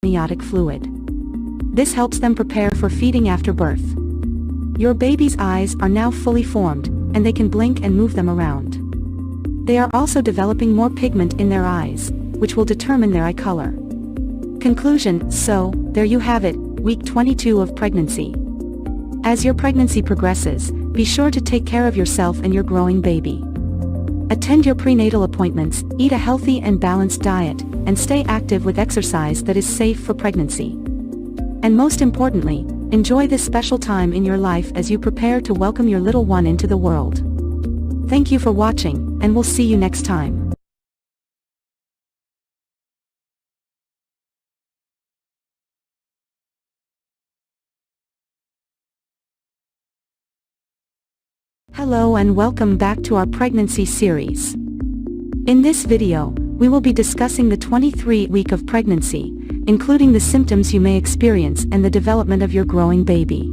amniotic fluid. This helps them prepare for feeding after birth. Your baby's eyes are now fully formed, and they can blink and move them around. They are also developing more pigment in their eyes, which will determine their eye color. Conclusion: so, there you have it, week 22 of pregnancy. As your pregnancy progresses, be sure to take care of yourself and your growing baby. Attend your prenatal appointments, eat a healthy and balanced diet, and stay active with exercise that is safe for pregnancy. And most importantly, enjoy this special time in your life as you prepare to welcome your little one into the world. Thank you for watching, and we'll see you next time. Hello and welcome back to our pregnancy series. In this video, we will be discussing the 23rd week of pregnancy, including the symptoms you may experience and the development of your growing baby.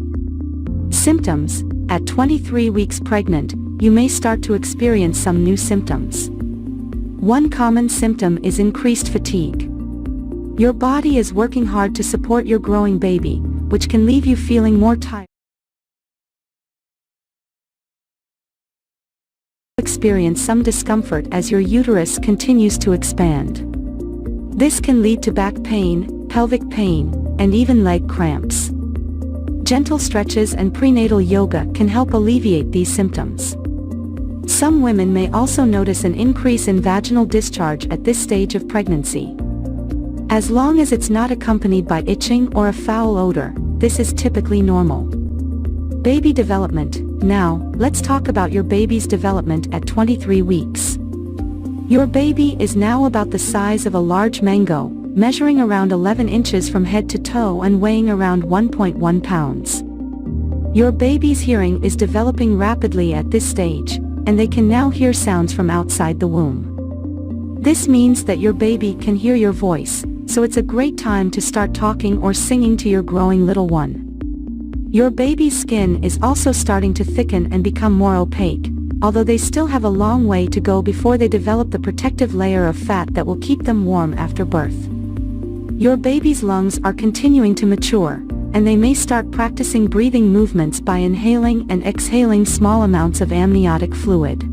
Symptoms: at 23 weeks pregnant, you may start to experience some new symptoms. One common symptom is increased fatigue. Your body is working hard to support your growing baby, which can leave you feeling more tired. Experience some discomfort as your uterus continues to expand. This can lead to back pain, pelvic pain, and even leg cramps. Gentle stretches and prenatal yoga can help alleviate these symptoms. Some women may also notice an increase in vaginal discharge at this stage of pregnancy. As long as it's not accompanied by itching or a foul odor, this is typically normal. Baby development. Now, let's talk about your baby's development at 23 weeks. Your baby is now about the size of a large mango, measuring around 11 inches from head to toe and weighing around 1.1 pounds. Your baby's hearing is developing rapidly at this stage, and they can now hear sounds from outside the womb. This means that your baby can hear your voice, so it's a great time to start talking or singing to your growing little one. Your baby's skin is also starting to thicken and become more opaque, although they still have a long way to go before they develop the protective layer of fat that will keep them warm after birth. Your baby's lungs are continuing to mature, and they may start practicing breathing movements by inhaling and exhaling small amounts of amniotic fluid.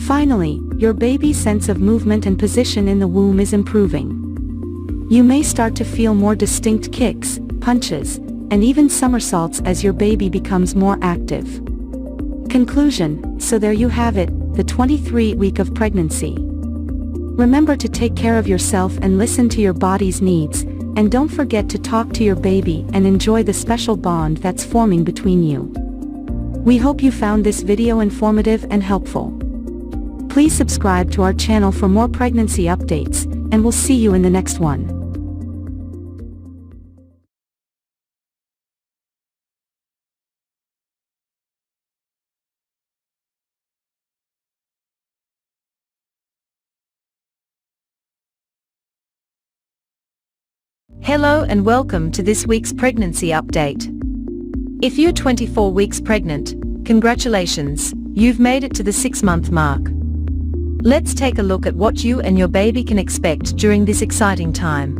Finally, your baby's sense of movement and position in the womb is improving. You may start to feel more distinct kicks, punches, and even somersaults as your baby becomes more active. Conclusion: so there you have it, the 23rd week of pregnancy. Remember to take care of yourself and listen to your body's needs, and don't forget to talk to your baby and enjoy the special bond that's forming between you. We hope you found this video informative and helpful. Please subscribe to our channel for more pregnancy updates, and we'll see you in the next one. Hello and welcome to this week's pregnancy update. If you're 24 weeks pregnant, congratulations, you've made it to the 6-month mark. Let's take a look at what you and your baby can expect during this exciting time.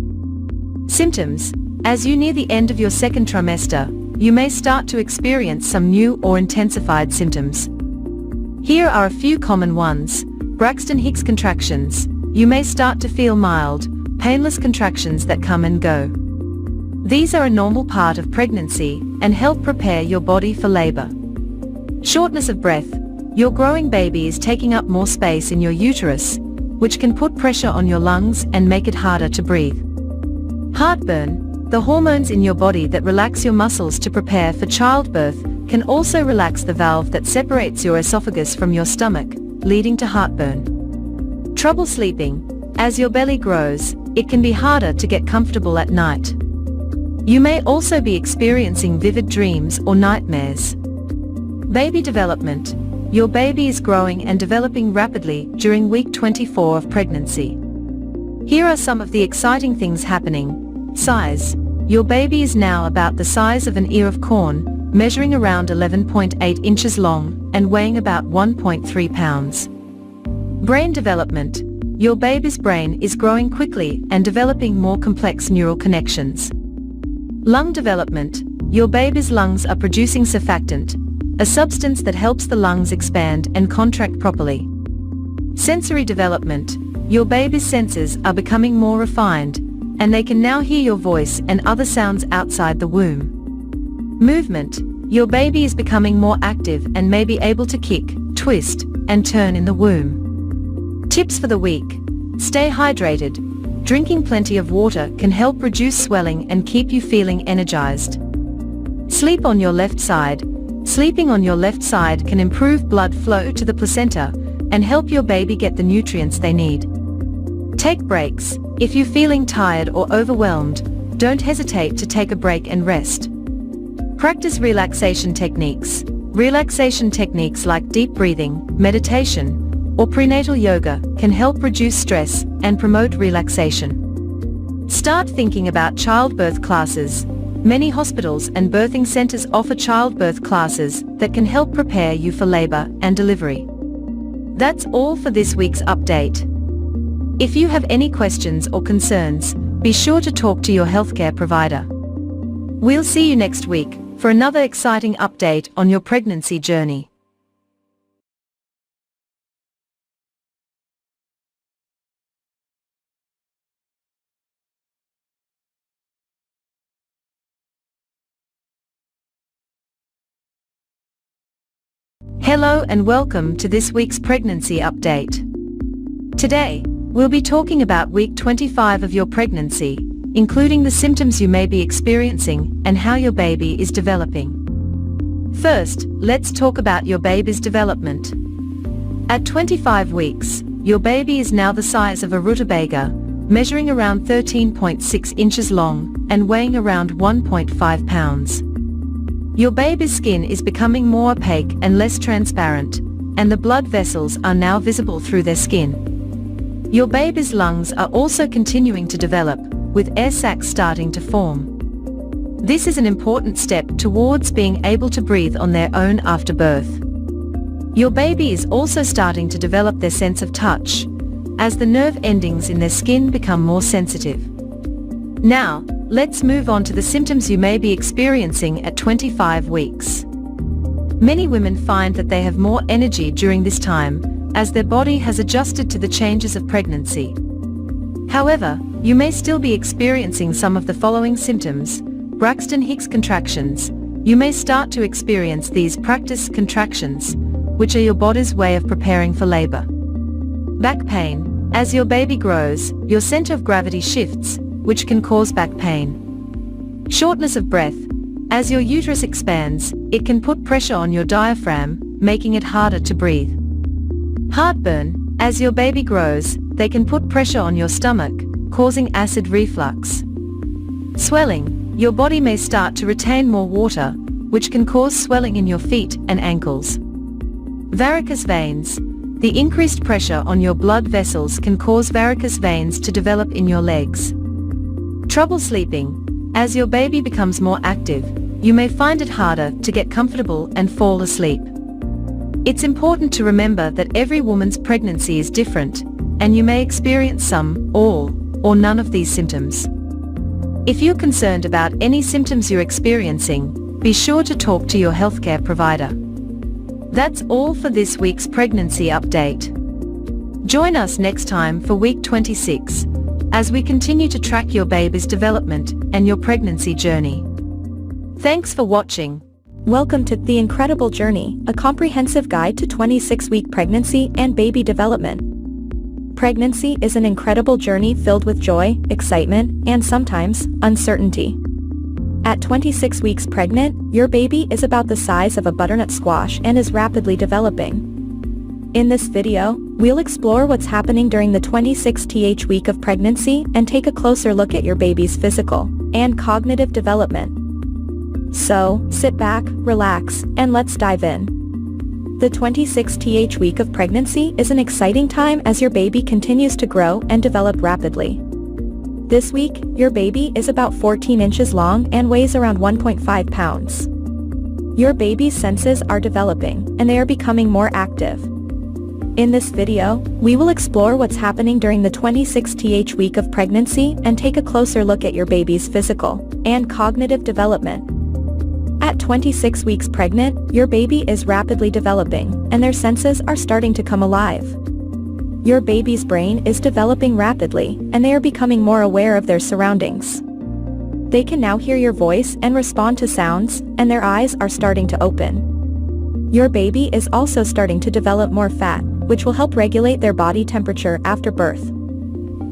Symptoms: as you near the end of your second trimester, you may start to experience some new or intensified symptoms. Here are a few common ones. Braxton Hicks contractions. You may start to feel mild, painless contractions that come and go. These are a normal part of pregnancy and help prepare your body for labor. Shortness of breath. Your growing baby is taking up more space in your uterus, which can put pressure on your lungs and make it harder to breathe. Heartburn. The hormones in your body that relax your muscles to prepare for childbirth can also relax the valve that separates your esophagus from your stomach, leading to heartburn. Trouble sleeping. As your belly grows, it can be harder to get comfortable at night. You may also be experiencing vivid dreams or nightmares. Baby development. Your baby is growing and developing rapidly during week 24 of pregnancy. Here are some of the exciting things happening. Size. Your baby is now about the size of an ear of corn, measuring around 11.8 inches long and weighing about 1.3 pounds. Brain development. your baby's brain is growing quickly and developing more complex neural connections. Lung development. Your baby's lungs are producing surfactant, a substance that helps the lungs expand and contract properly. Sensory development. Your baby's senses are becoming more refined, and they can now hear your voice and other sounds outside the womb. Movement. Your baby is becoming more active and may be able to kick, twist, and turn in the womb. Tips for the week. Stay hydrated. Drinking plenty of water can help reduce swelling and keep you feeling energized. Sleep on your left side. Sleeping on your left side can improve blood flow to the placenta and help your baby get the nutrients they need. Take breaks. If you're feeling tired or overwhelmed, don't hesitate to take a break and rest. Practice relaxation techniques. Relaxation techniques like deep breathing, meditation, or prenatal yoga can help reduce stress and promote relaxation. Start thinking about childbirth classes. Many hospitals and birthing centers offer childbirth classes that can help prepare you for labor and delivery. That's all for this week's update. If you have any questions or concerns, be sure to talk to your healthcare provider. We'll see you next week for another exciting update on your pregnancy journey. Hello and welcome to this week's pregnancy update. Today, we'll be talking about week 25 of your pregnancy, including the symptoms you may be experiencing and how your baby is developing. First, let's talk about your baby's development. At 25 weeks, your baby is now the size of a rutabaga, measuring around 13.6 inches long and weighing around 1.5 pounds. Your baby's skin is becoming more opaque and less transparent, and the blood vessels are now visible through their skin. Your baby's lungs are also continuing to develop, with air sacs starting to form. This is an important step towards being able to breathe on their own after birth. Your baby is also starting to develop their sense of touch, as the nerve endings in their skin become more sensitive. Now, let's move on to the symptoms you may be experiencing at 25 weeks. Many women find that they have more energy during this time, as their body has adjusted to the changes of pregnancy. However, you may still be experiencing some of the following symptoms. Braxton Hicks contractions. You may start to experience these practice contractions, which are your body's way of preparing for labor. Back pain. As your baby grows, your center of gravity shifts, which can cause back pain. Shortness of breath. As your uterus expands, it can put pressure on your diaphragm, making it harder to breathe. Heartburn. As your baby grows, they can put pressure on your stomach, causing acid reflux. Swelling. Your body may start to retain more water, which can cause swelling in your feet and ankles. Varicose veins. The increased pressure on your blood vessels can cause varicose veins to develop in your legs. Trouble sleeping. As your baby becomes more active, you may find it harder to get comfortable and fall asleep. It's important to remember that every woman's pregnancy is different, and you may experience some, all, or none of these symptoms. If you're concerned about any symptoms you're experiencing, be sure to talk to your healthcare provider. That's all for this week's pregnancy update. Join us next time for week 26, as we continue to track your baby's development and your pregnancy journey. Thanks for watching. Welcome to The Incredible Journey, a comprehensive guide to 26-week pregnancy and baby development. Pregnancy is an incredible journey filled with joy, excitement, and sometimes, uncertainty. At 26 weeks pregnant, your baby is about the size of a butternut squash and is rapidly developing. In this video, we'll explore what's happening during the 26th week of pregnancy and take a closer look at your baby's physical and cognitive development. So, sit back, relax, and let's dive in. The 26th week of pregnancy is an exciting time as your baby continues to grow and develop rapidly. This week, your baby is about 14 inches long and weighs around 1.5 pounds. Your baby's senses are developing, and they are becoming more active. In this video, we will explore what's happening during the 26th week of pregnancy and take a closer look at your baby's physical and cognitive development. At 26 weeks pregnant, your baby is rapidly developing, and their senses are starting to come alive. Your baby's brain is developing rapidly, and they are becoming more aware of their surroundings. They can now hear your voice and respond to sounds, and their eyes are starting to open. Your baby is also starting to develop more fat, which will help regulate their body temperature after birth.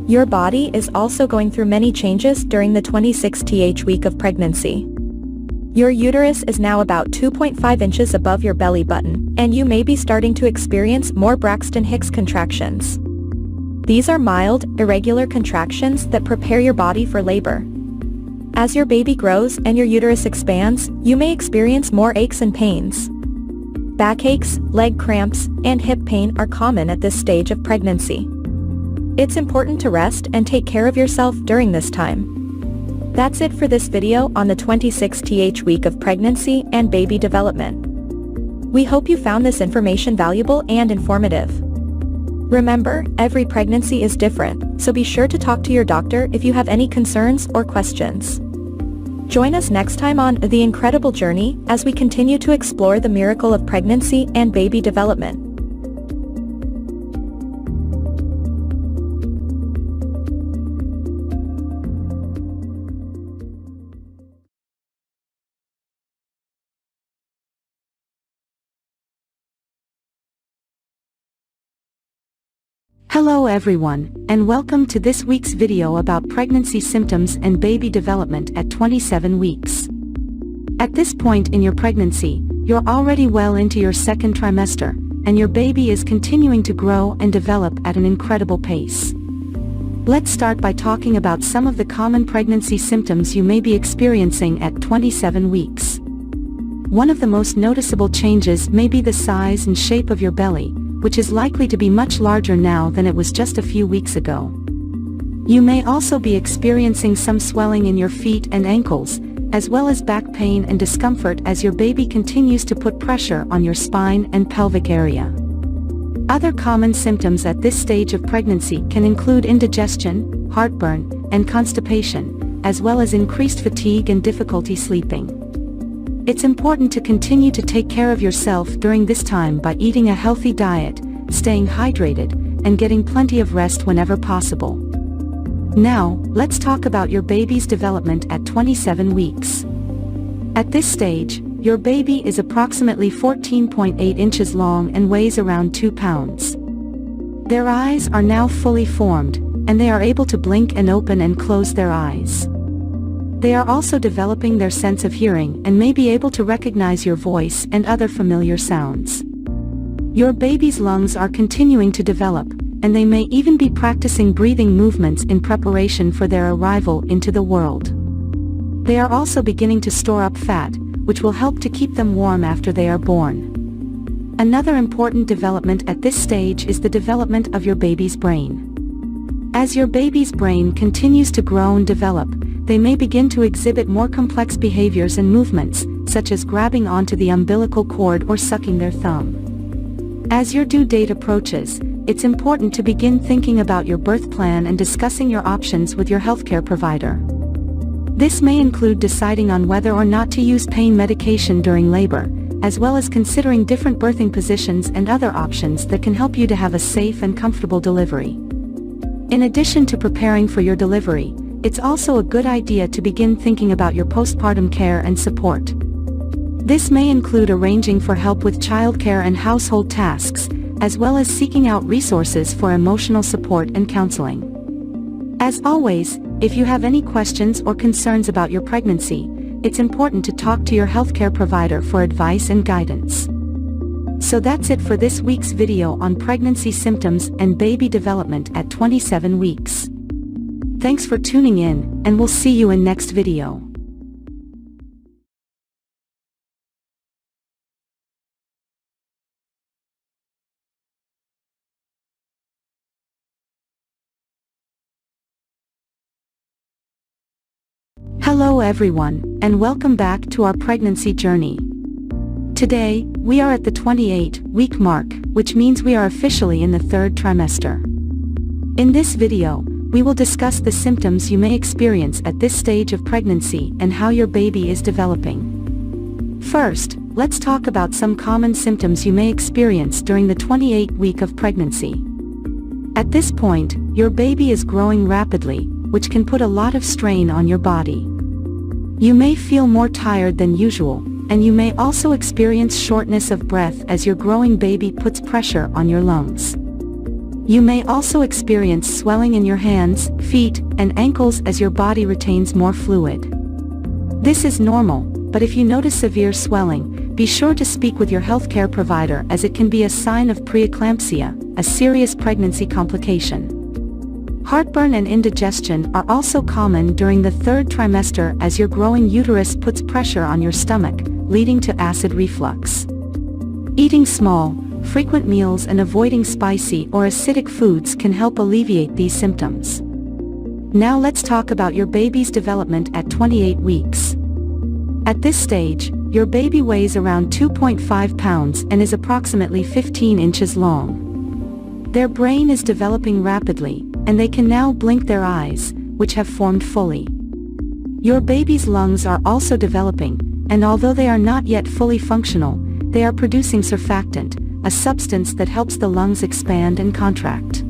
Your body is also going through many changes during the 26th week of pregnancy. Your uterus is now about 2.5 inches above your belly button, and you may be starting to experience more Braxton Hicks contractions. These are mild, irregular contractions that prepare your body for labor. As your baby grows and your uterus expands, you may experience more aches and pains. Backaches, leg cramps, and hip pain are common at this stage of pregnancy. It's important to rest and take care of yourself during this time. That's it for this video on the 26th week of pregnancy and baby development. We hope you found this information valuable and informative. Remember, every pregnancy is different, so be sure to talk to your doctor if you have any concerns or questions. Join us next time on The Incredible Journey as we continue to explore the miracle of pregnancy and baby development. Hello everyone, and welcome to this week's video about pregnancy symptoms and baby development at 27 weeks. At this point in your pregnancy, you're already well into your second trimester, and your baby is continuing to grow and develop at an incredible pace. Let's start by talking about some of the common pregnancy symptoms you may be experiencing at 27 weeks. One of the most noticeable changes may be the size and shape of your belly, which is likely to be much larger now than it was just a few weeks ago. You may also be experiencing some swelling in your feet and ankles, as well as back pain and discomfort as your baby continues to put pressure on your spine and pelvic area. Other common symptoms at this stage of pregnancy can include indigestion, heartburn, and constipation, as well as increased fatigue and difficulty sleeping. It's important to continue to take care of yourself during this time by eating a healthy diet, staying hydrated, and getting plenty of rest whenever possible. Now, let's talk about your baby's development at 27 weeks. At this stage, your baby is approximately 14.8 inches long and weighs around 2 pounds. Their eyes are now fully formed, and they are able to blink and open and close their eyes. They are also developing their sense of hearing and may be able to recognize your voice and other familiar sounds. Your baby's lungs are continuing to develop, and they may even be practicing breathing movements in preparation for their arrival into the world. They are also beginning to store up fat, which will help to keep them warm after they are born. Another important development at this stage is the development of your baby's brain. As your baby's brain continues to grow and develop, they may begin to exhibit more complex behaviors and movements, such as grabbing onto the umbilical cord or sucking their thumb. As your due date approaches, it's important to begin thinking about your birth plan and discussing your options with your healthcare provider. This may include deciding on whether or not to use pain medication during labor, as well as considering different birthing positions and other options that can help you to have a safe and comfortable delivery. In addition to preparing for your delivery, it's also a good idea to begin thinking about your postpartum care and support. This may include arranging for help with childcare and household tasks, as well as seeking out resources for emotional support and counseling. As always, if you have any questions or concerns about your pregnancy, it's important to talk to your healthcare provider for advice and guidance. So that's it for this week's video on pregnancy symptoms and baby development at 27 weeks. Thanks for tuning in, and we'll see you in next video. Hello everyone, and welcome back to our pregnancy journey. Today, we are at the 28-week mark, which means we are officially in the third trimester. In this video, we will discuss the symptoms you may experience at this stage of pregnancy and how your baby is developing. First, let's talk about some common symptoms you may experience during the 28th week of pregnancy. At this point, your baby is growing rapidly, which can put a lot of strain on your body. You may feel more tired than usual, and you may also experience shortness of breath as your growing baby puts pressure on your lungs. You may also experience swelling in your hands, feet, and ankles as your body retains more fluid. This is normal, but if you notice severe swelling, be sure to speak with your healthcare provider as it can be a sign of preeclampsia, a serious pregnancy complication. Heartburn and indigestion are also common during the third trimester as your growing uterus puts pressure on your stomach, leading to acid reflux. Eating small, frequent meals and avoiding spicy or acidic foods can help alleviate these symptoms. Now let's talk about your baby's development at 28 weeks. At this stage, your baby weighs around 2.5 pounds and is approximately 15 inches long. Their brain is developing rapidly, and they can now blink their eyes, which have formed fully. Your baby's lungs are also developing, and although they are not yet fully functional, they are producing surfactant, a substance that helps the lungs expand and contract.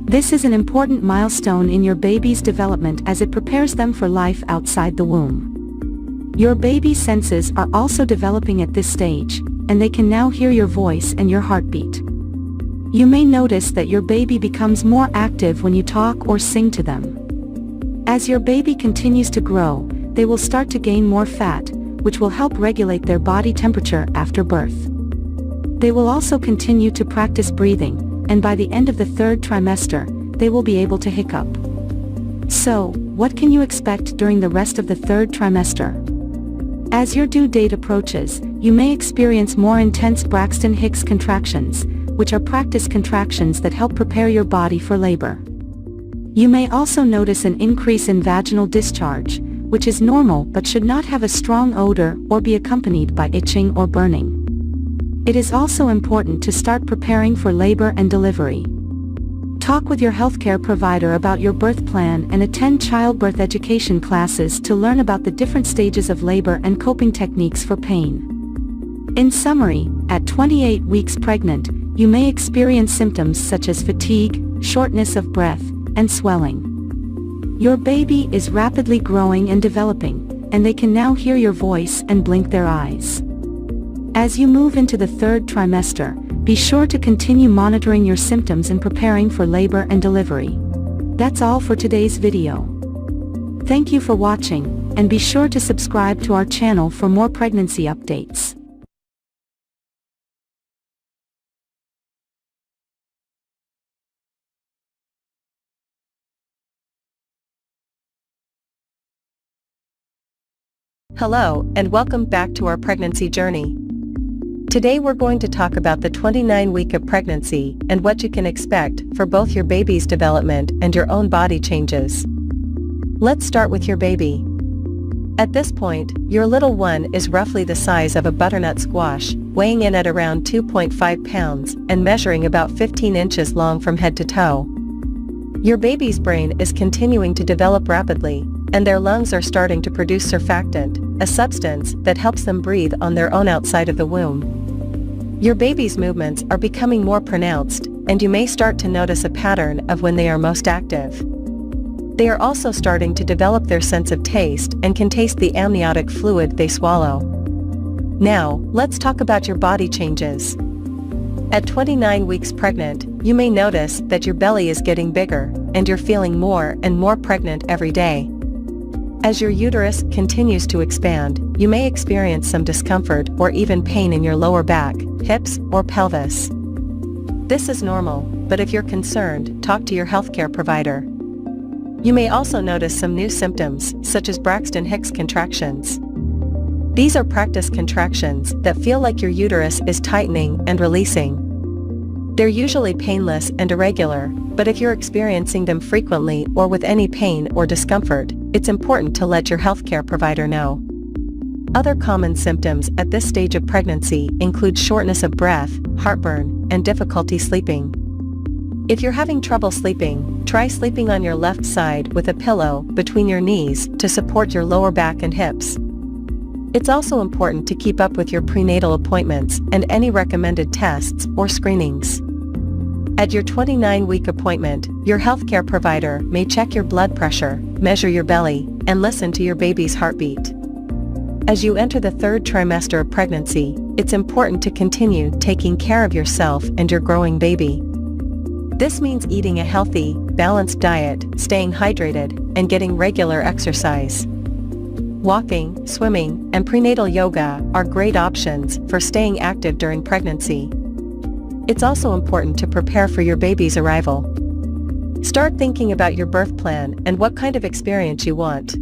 This is an important milestone in your baby's development as it prepares them for life outside the womb. Your baby's senses are also developing at this stage, and they can now hear your voice and your heartbeat. You may notice that your baby becomes more active when you talk or sing to them. As your baby continues to grow, they will start to gain more fat, which will help regulate their body temperature after birth. They will also continue to practice breathing, and by the end of the third trimester, they will be able to hiccup. So, what can you expect during the rest of the third trimester? As your due date approaches, you may experience more intense Braxton Hicks contractions, which are practice contractions that help prepare your body for labor. You may also notice an increase in vaginal discharge, which is normal but should not have a strong odor or be accompanied by itching or burning. It is also important to start preparing for labor and delivery. Talk with your healthcare provider about your birth plan and attend childbirth education classes to learn about the different stages of labor and coping techniques for pain. In summary, at 28 weeks pregnant, you may experience symptoms such as fatigue, shortness of breath, and swelling. Your baby is rapidly growing and developing, and they can now hear your voice and blink their eyes. As you move into the third trimester, be sure to continue monitoring your symptoms and preparing for labor and delivery. That's all for today's video. Thank you for watching, and be sure to subscribe to our channel for more pregnancy updates. Hello, and welcome back to our pregnancy journey. Today we're going to talk about the 29th week of pregnancy and what you can expect for both your baby's development and your own body changes. Let's start with your baby. At this point, your little one is roughly the size of a butternut squash, weighing in at around 2.5 pounds and measuring about 15 inches long from head to toe. Your baby's brain is continuing to develop rapidly, and their lungs are starting to produce surfactant, a substance that helps them breathe on their own outside of the womb. Your baby's movements are becoming more pronounced, and you may start to notice a pattern of when they are most active. They are also starting to develop their sense of taste and can taste the amniotic fluid they swallow. Now, let's talk about your body changes. At 29 weeks pregnant, you may notice that your belly is getting bigger, and you're feeling more and more pregnant every day. As your uterus continues to expand, you may experience some discomfort or even pain in your lower back, hips, or pelvis. This is normal, but if you're concerned, talk to your healthcare provider. You may also notice some new symptoms, such as Braxton Hicks contractions. These are practice contractions that feel like your uterus is tightening and releasing. They're usually painless and irregular, but if you're experiencing them frequently or with any pain or discomfort, it's important to let your healthcare provider know. Other common symptoms at this stage of pregnancy include shortness of breath, heartburn, and difficulty sleeping. If you're having trouble sleeping, try sleeping on your left side with a pillow between your knees to support your lower back and hips. It's also important to keep up with your prenatal appointments and any recommended tests or screenings. At your 29-week appointment, your healthcare provider may check your blood pressure, measure your belly, and listen to your baby's heartbeat. As you enter the third trimester of pregnancy, it's important to continue taking care of yourself and your growing baby. This means eating a healthy, balanced diet, staying hydrated, and getting regular exercise. Walking, swimming, and prenatal yoga are great options for staying active during pregnancy. It's also important to prepare for your baby's arrival. Start thinking about your birth plan and what kind of experience you want.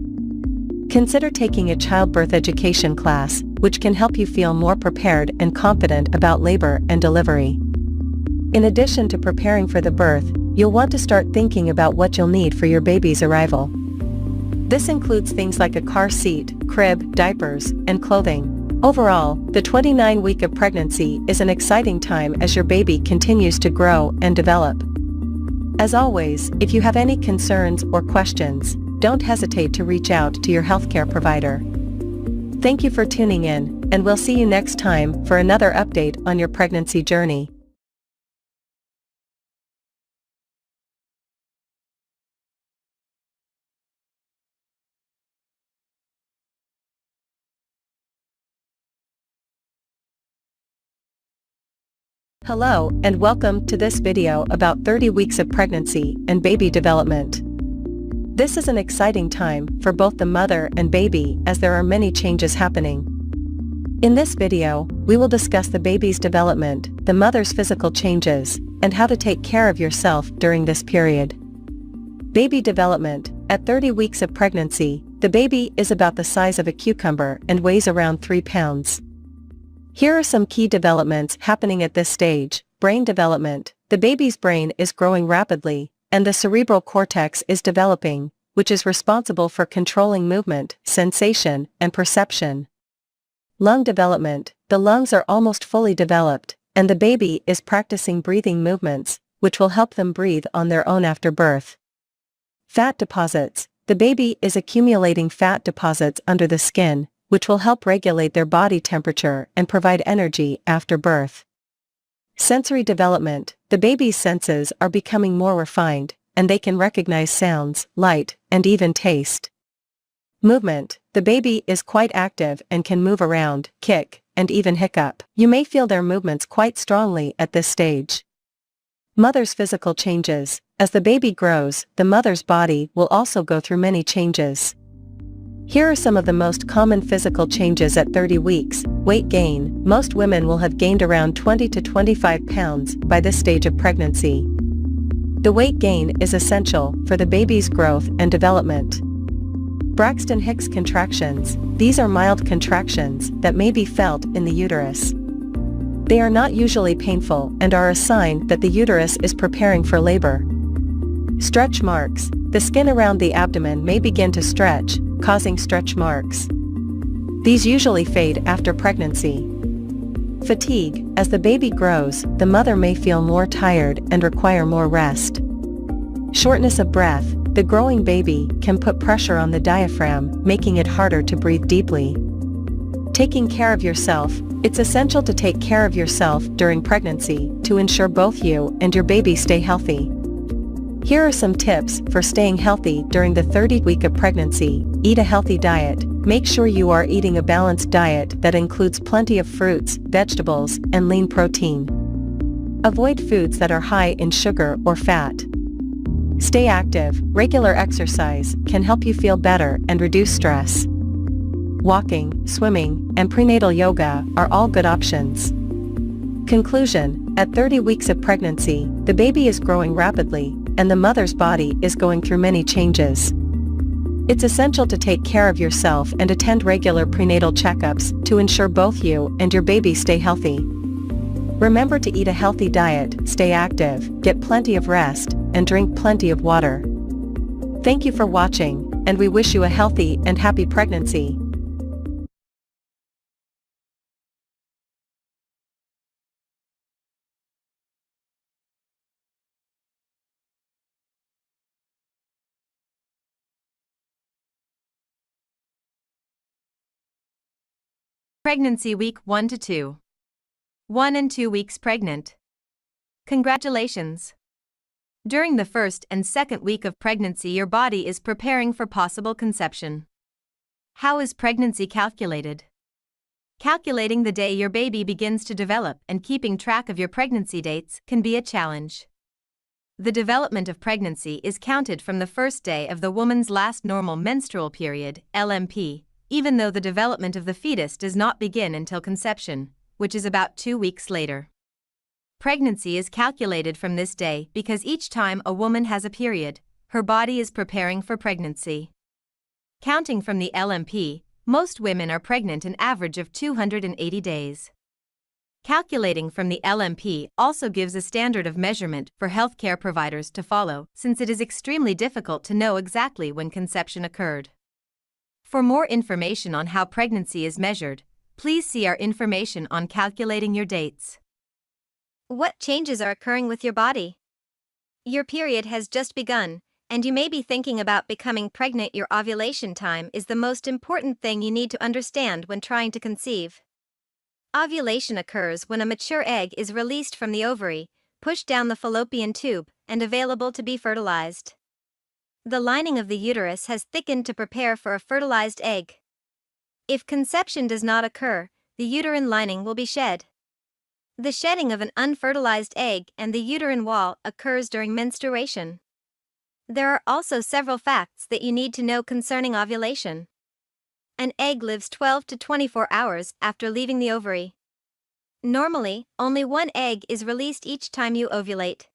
Consider taking a childbirth education class, which can help you feel more prepared and confident about labor and delivery. In addition to preparing for the birth, you'll want to start thinking about what you'll need for your baby's arrival. This includes things like a car seat, crib, diapers, and clothing. Overall, the 29-week of pregnancy is an exciting time as your baby continues to grow and develop. As always, if you have any concerns or questions, don't hesitate to reach out to your healthcare provider. Thank you for tuning in, and we'll see you next time for another update on your pregnancy journey. Hello and welcome to this video about 30 weeks of pregnancy and baby development. This is an exciting time for both the mother and baby as there are many changes happening. In this video, we will discuss the baby's development, the mother's physical changes, and how to take care of yourself during this period. Baby development. At 30 weeks of pregnancy, the baby is about the size of a cucumber and weighs around 3 pounds. Here are some key developments happening at this stage. Brain development. The baby's brain is growing rapidly, and the cerebral cortex is developing, which is responsible for controlling movement, sensation, and perception. Lung development. The lungs are almost fully developed, and the baby is practicing breathing movements, which will help them breathe on their own after birth. Fat deposits. The baby is accumulating fat deposits under the skin, which will help regulate their body temperature and provide energy after birth. Sensory development. The baby's senses are becoming more refined, and they can recognize sounds, light, and even taste. Movement. The baby is quite active and can move around, kick, and even hiccup. You may feel their movements quite strongly at this stage. Mother's physical changes. As the baby grows, the mother's body will also go through many changes. Here are some of the most common physical changes at 30 weeks. Weight gain. Most women will have gained around 20 to 25 pounds by this stage of pregnancy. The weight gain is essential for the baby's growth and development. Braxton Hicks contractions. These are mild contractions that may be felt in the uterus. They are not usually painful and are a sign that the uterus is preparing for labor. Stretch marks. The skin around the abdomen may begin to stretch, causing stretch marks. These usually fade after pregnancy. Fatigue. As the baby grows, the mother may feel more tired and require more rest. Shortness of breath. The growing baby can put pressure on the diaphragm, making it harder to breathe deeply. Taking care of yourself. It's essential to take care of yourself during pregnancy to ensure both you and your baby stay healthy. Here are some tips for staying healthy during the 30th week of pregnancy. Eat a healthy diet. Make sure you are eating a balanced diet that includes plenty of fruits, vegetables, and lean protein. Avoid foods that are high in sugar or fat. Stay active. Regular exercise can help you feel better and reduce stress. Walking, swimming, and prenatal yoga are all good options. Conclusion. At 30 weeks of pregnancy, the baby is growing rapidly, and the mother's body is going through many changes. It's essential to take care of yourself and attend regular prenatal checkups to ensure both you and your baby stay healthy. Remember to eat a healthy diet, stay active, get plenty of rest, and drink plenty of water. Thank you for watching, and we wish you a healthy and happy pregnancy. Pregnancy week 1 to 2. 1 and 2 weeks pregnant. Congratulations! During the first and second week of pregnancy, your body is preparing for possible conception. How is pregnancy calculated? Calculating the day your baby begins to develop and keeping track of your pregnancy dates can be a challenge. The development of pregnancy is counted from the first day of the woman's last normal menstrual period, LMP, even though the development of the fetus does not begin until conception, which is about 2 weeks later. Pregnancy is calculated from this day because each time a woman has a period, her body is preparing for pregnancy. Counting from the LMP, most women are pregnant an average of 280 days. Calculating from the LMP also gives a standard of measurement for healthcare providers to follow, since it is extremely difficult to know exactly when conception occurred. For more information on how pregnancy is measured, please see our information on calculating your dates. What changes are occurring with your body? Your period has just begun, and you may be thinking about becoming pregnant. Your ovulation time is the most important thing you need to understand when trying to conceive. Ovulation occurs when a mature egg is released from the ovary, pushed down the fallopian tube, and available to be fertilized. The lining of the uterus has thickened to prepare for a fertilized egg. If conception does not occur, the uterine lining will be shed. The shedding of an unfertilized egg and the uterine wall occurs during menstruation. There are also several facts that you need to know concerning ovulation. An egg lives 12 to 24 hours after leaving the ovary. Normally, only one egg is released each time you ovulate.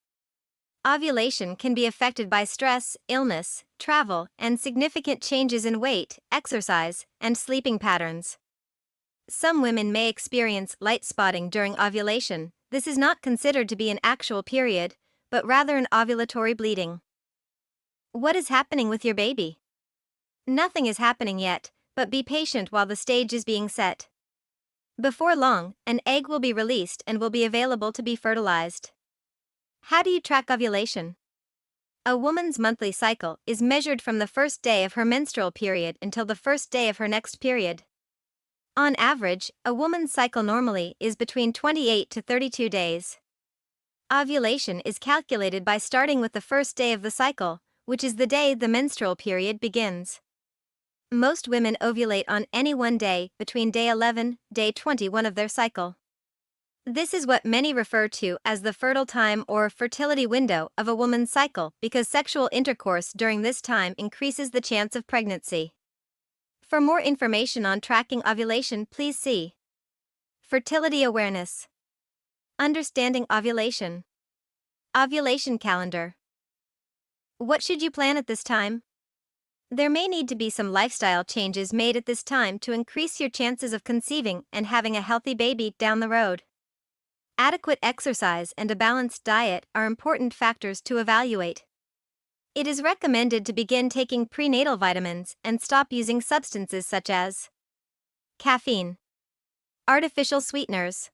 Ovulation can be affected by stress, illness, travel, and significant changes in weight, exercise, and sleeping patterns. Some women may experience light spotting during ovulation. This is not considered to be an actual period, but rather an ovulatory bleeding. What is happening with your baby? Nothing is happening yet, but be patient while the stage is being set. Before long, an egg will be released and will be available to be fertilized. How do you track ovulation? A woman's monthly cycle is measured from the first day of her menstrual period until the first day of her next period. On average, a woman's cycle normally is between 28 to 32 days. Ovulation is calculated by starting with the first day of the cycle, which is the day the menstrual period begins. Most women ovulate on any one day between day 11, day 21 of their cycle. This is what many refer to as the fertile time or fertility window of a woman's cycle because sexual intercourse during this time increases the chance of pregnancy. For more information on tracking ovulation, please see Fertility Awareness, Understanding Ovulation, Ovulation Calendar. What should you plan at this time? There may need to be some lifestyle changes made at this time to increase your chances of conceiving and having a healthy baby down the road. Adequate exercise and a balanced diet are important factors to evaluate. It is recommended to begin taking prenatal vitamins and stop using substances such as caffeine, artificial sweeteners,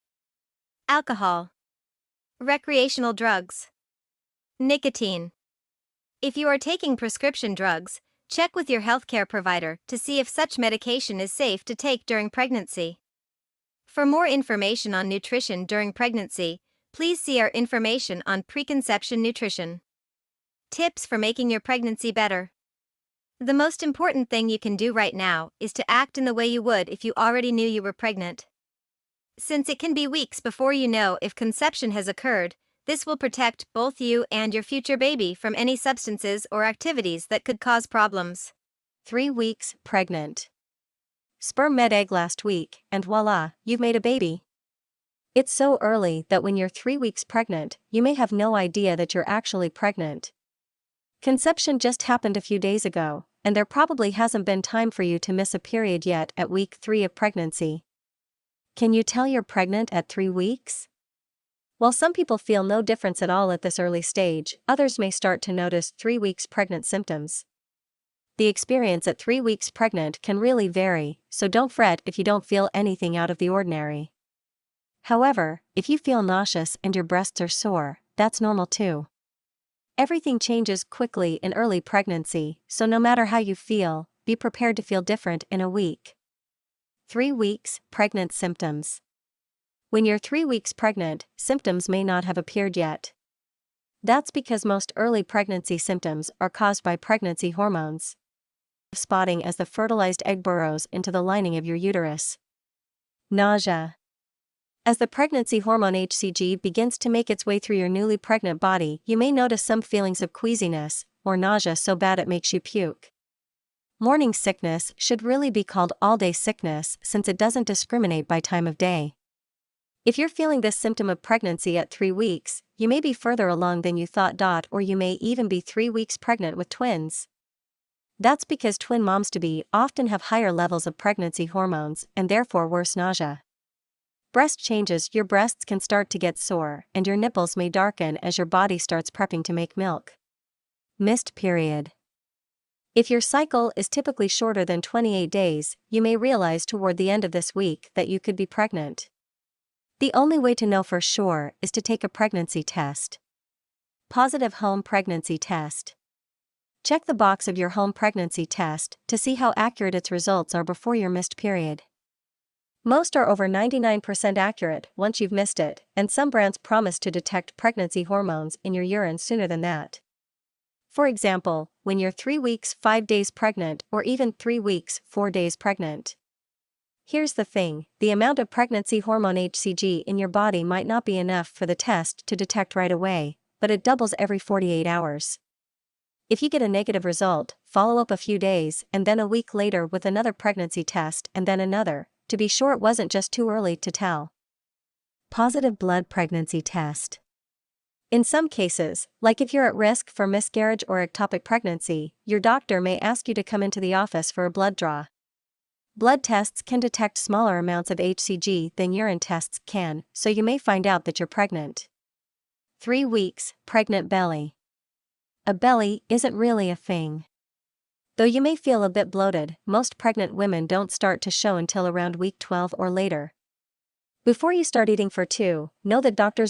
alcohol, recreational drugs, nicotine. If you are taking prescription drugs, check with your healthcare provider to see if such medication is safe to take during pregnancy. For more information on nutrition during pregnancy, please see our information on preconception nutrition. Tips for making your pregnancy better. The most important thing you can do right now is to act in the way you would if you already knew you were pregnant. Since it can be weeks before you know if conception has occurred, this will protect both you and your future baby from any substances or activities that could cause problems. 3 weeks pregnant. Sperm met egg last week, and voila, you've made a baby. It's so early that when you're 3 weeks pregnant, you may have no idea that you're actually pregnant. Conception just happened a few days ago, and there probably hasn't been time for you to miss a period yet at week 3 of pregnancy. Can you tell you're pregnant at 3 weeks? While some people feel no difference at all at this early stage, others may start to notice 3 weeks pregnant symptoms. The experience at 3 weeks pregnant can really vary, so don't fret if you don't feel anything out of the ordinary. However, if you feel nauseous and your breasts are sore, that's normal too. Everything changes quickly in early pregnancy, so no matter how you feel, be prepared to feel different in a week. 3 weeks, pregnant symptoms. When you're 3 weeks pregnant, symptoms may not have appeared yet. That's because most early pregnancy symptoms are caused by pregnancy hormones. Spotting as the fertilized egg burrows into the lining of your uterus. Nausea. As the pregnancy hormone HCG begins to make its way through your newly pregnant body, you may notice some feelings of queasiness, or nausea so bad it makes you puke. Morning sickness should really be called all-day sickness since it doesn't discriminate by time of day. If you're feeling this symptom of pregnancy at 3 weeks, you may be further along than you thought, or you may even be 3 weeks pregnant with twins. That's because twin moms-to-be often have higher levels of pregnancy hormones and therefore worse nausea. Breast changes. Your breasts can start to get sore and your nipples may darken as your body starts prepping to make milk. Missed period. If your cycle is typically shorter than 28 days, you may realize toward the end of this week that you could be pregnant. The only way to know for sure is to take a pregnancy test. Positive home pregnancy test. Check the box of your home pregnancy test to see how accurate its results are before your missed period. Most are over 99% accurate once you've missed it, and some brands promise to detect pregnancy hormones in your urine sooner than that. For example, when you're 3 weeks 5 days pregnant or even 3 weeks 4 days pregnant. Here's the thing, the amount of pregnancy hormone HCG in your body might not be enough for the test to detect right away, but it doubles every 48 hours. If you get a negative result, follow up a few days and then a week later with another pregnancy test and then another, to be sure it wasn't just too early to tell. Positive blood pregnancy test. In some cases, like if you're at risk for miscarriage or ectopic pregnancy, your doctor may ask you to come into the office for a blood draw. Blood tests can detect smaller amounts of HCG than urine tests can, so you may find out that you're pregnant. 3 weeks, pregnant belly. A belly isn't really a thing. Though you may feel a bit bloated, most pregnant women don't start to show until around week 12 or later. Before you start eating for 2, know that doctors